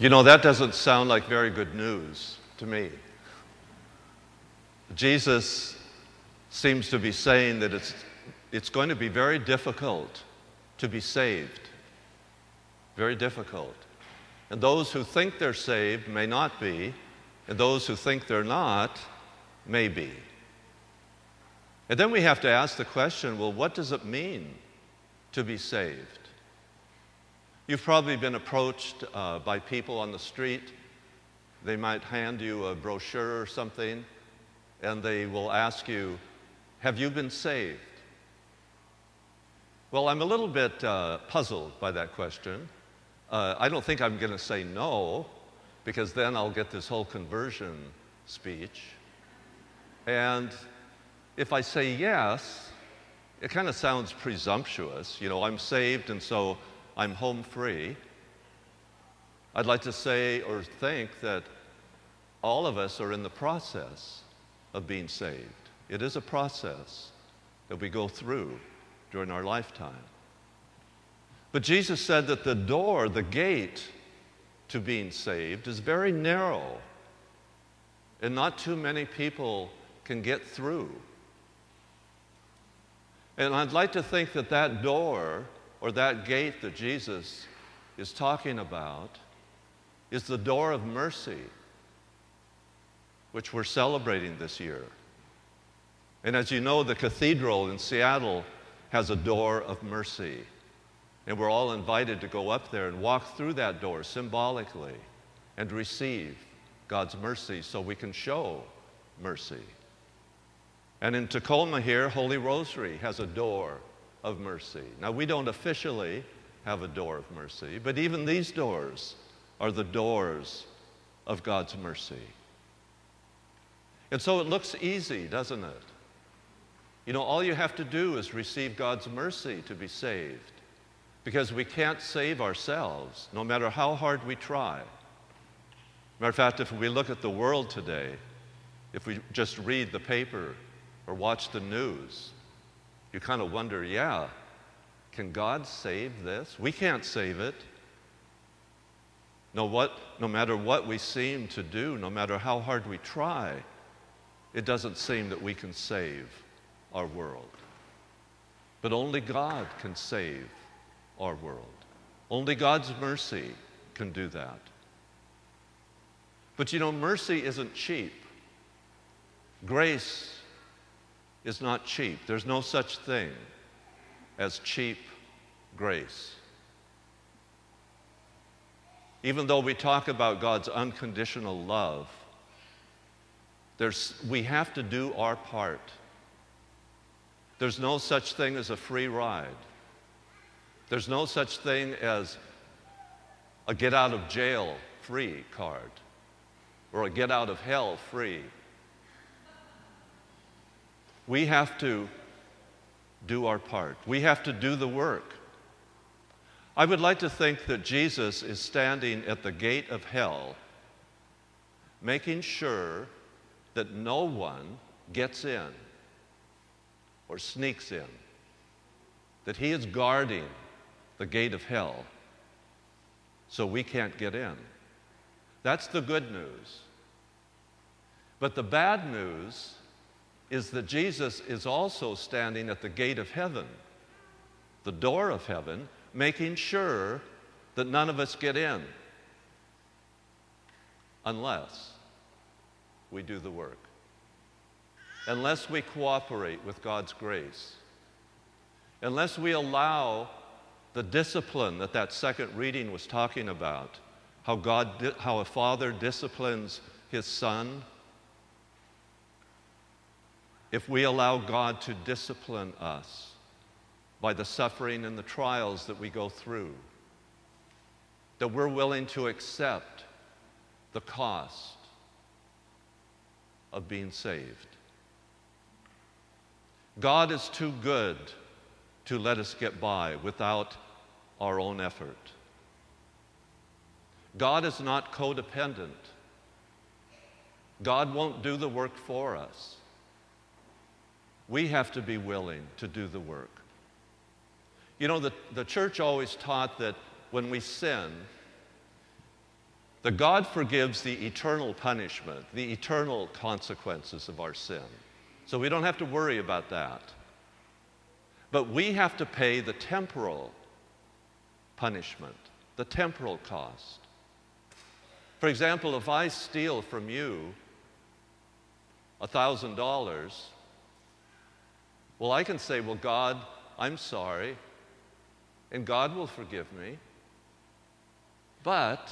You know, that doesn't sound like very good news to me. Jesus seems to be saying that it's going to be very difficult to be saved. Very difficult. And those who think they're saved may not be, and those who think they're not may be. And then we have to ask the question, well, what does it mean to be saved? You've probably been approached by people on the street. They might hand you a brochure or something, and they will ask you, have you been saved? Well, I'm a little bit puzzled by that question. I don't think I'm going to say no, because then I'll get this whole conversion speech. And if I say yes, it kind of sounds presumptuous. You know, I'm saved and so I'm home free. I'd like to say or think that all of us are in the process of being saved. It is a process that we go through during our lifetime. But Jesus said that the door, the gate to being saved is very narrow, and not too many people can get through. And I'd like to think that that door or that gate that Jesus is talking about is the door of mercy, which we're celebrating this year. And as you know, the cathedral in Seattle has a door of mercy. And we're all invited to go up there and walk through that door symbolically and receive God's mercy so we can show mercy. And in Tacoma here, Holy Rosary has a door of mercy. Now, we don't officially have a door of mercy, but even these doors are the doors of God's mercy. And so it looks easy, doesn't it? You know, all you have to do is receive God's mercy to be saved, because we can't save ourselves, no matter how hard we try. Matter of fact, if we look at the world today, if we just read the paper or watch the news, you kind of wonder, yeah, can God save this? We can't save it. No matter what we seem to do, no matter how hard we try, it doesn't seem that we can save our world. But only God can save our world. Only God's mercy can do that. But you know, mercy isn't cheap. Grace is not cheap. There's no such thing as cheap grace. Even though we talk about God's unconditional love, we have to do our part. There's no such thing as a free ride. There's no such thing as a get out of jail free card or a get out of hell free. We have to do our part. We have to do the work. I would like to think that Jesus is standing at the gate of hell, making sure that no one gets in or sneaks in, that he is guarding the gate of hell so we can't get in. That's the good news. But the bad news is that Jesus is also standing at the gate of heaven, the door of heaven, making sure that none of us get in unless we do the work, unless we cooperate with God's grace, unless we allow the discipline that second reading was talking about, how a father disciplines his son. If we allow God to discipline us by the suffering and the trials that we go through, that we're willing to accept the cost of being saved. God is too good to let us get by without our own effort. God is not codependent. God won't do the work for us. We have to be willing to do the work. You know, the church always taught that when we sin, that God forgives the eternal punishment, the eternal consequences of our sin. So we don't have to worry about that. But we have to pay the temporal punishment, the temporal cost. For example, if I steal from you $1,000, well, I can say, well, God, I'm sorry, and God will forgive me. But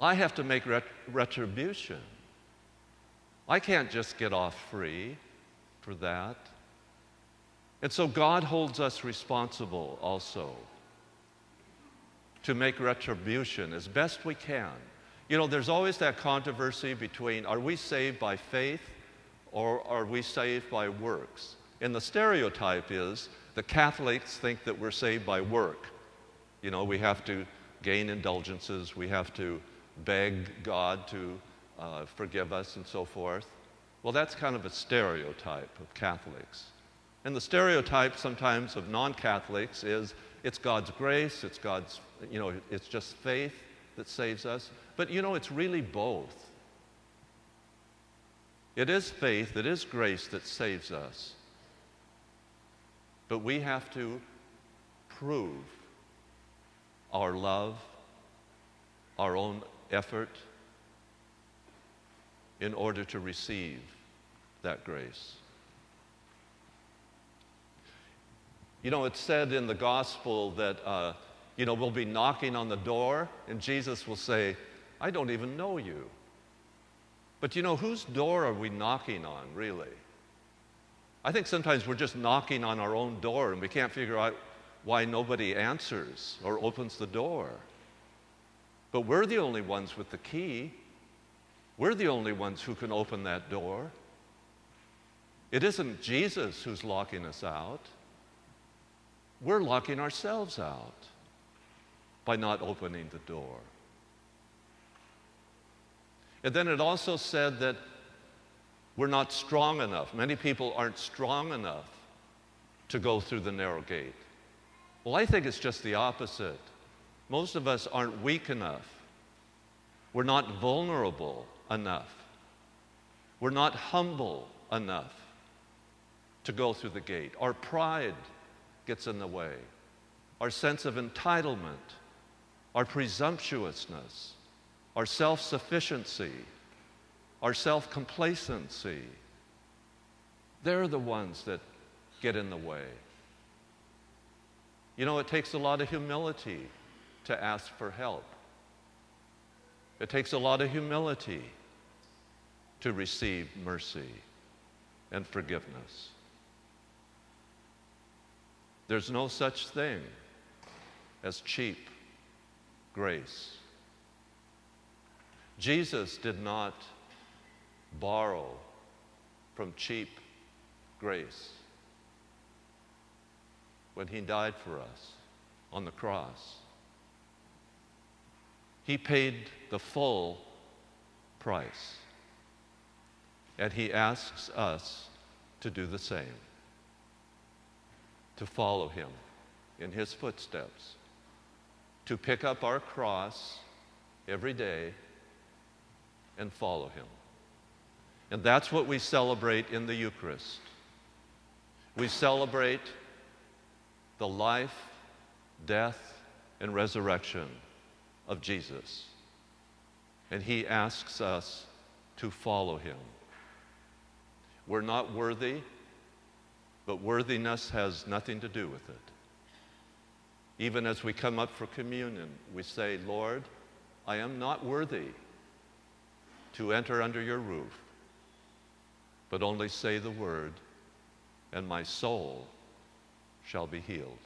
I have to make retribution. I can't just get off free for that. And so God holds us responsible also to make retribution as best we can. You know, there's always that controversy between, are we saved by faith or are we saved by works? And the stereotype is the Catholics think that we're saved by work. You know, we have to gain indulgences, we have to beg God to forgive us and so forth. Well, that's kind of a stereotype of Catholics. And the stereotype sometimes of non-Catholics is it's God's grace, it's God's, you know, it's just faith that saves us. But you know, it's really both. It is faith, it is grace that saves us. But we have to prove our love, our own effort, in order to receive that grace. You know, it's said in the gospel that, you know, we'll be knocking on the door, and Jesus will say, I don't even know you. But you know, whose door are we knocking on, really? I think sometimes we're just knocking on our own door, and we can't figure out why nobody answers or opens the door. But we're the only ones with the key. We're the only ones who can open that door. It isn't Jesus who's locking us out. We're locking ourselves out by not opening the door. And then it also said that we're not strong enough. Many people aren't strong enough to go through the narrow gate. Well, I think it's just the opposite. Most of us aren't weak enough. We're not vulnerable enough. We're not humble enough to go through the gate. Our pride gets in the way. Our sense of entitlement, our presumptuousness, our self-sufficiency, our self-complacency, they're the ones that get in the way. You know, it takes a lot of humility to ask for help. It takes a lot of humility to receive mercy and forgiveness. There's no such thing as cheap grace. Jesus did not borrow from cheap grace when he died for us on the cross. He paid the full price, and he asks us to do the same, to follow him in his footsteps, to pick up our cross every day and follow him. And that's what we celebrate in the Eucharist. We celebrate the life, death, and resurrection of Jesus. And he asks us to follow him. We're not worthy, but worthiness has nothing to do with it. Even as we come up for communion, we say, Lord, I am not worthy to enter under your roof, but only say the word, and my soul shall be healed.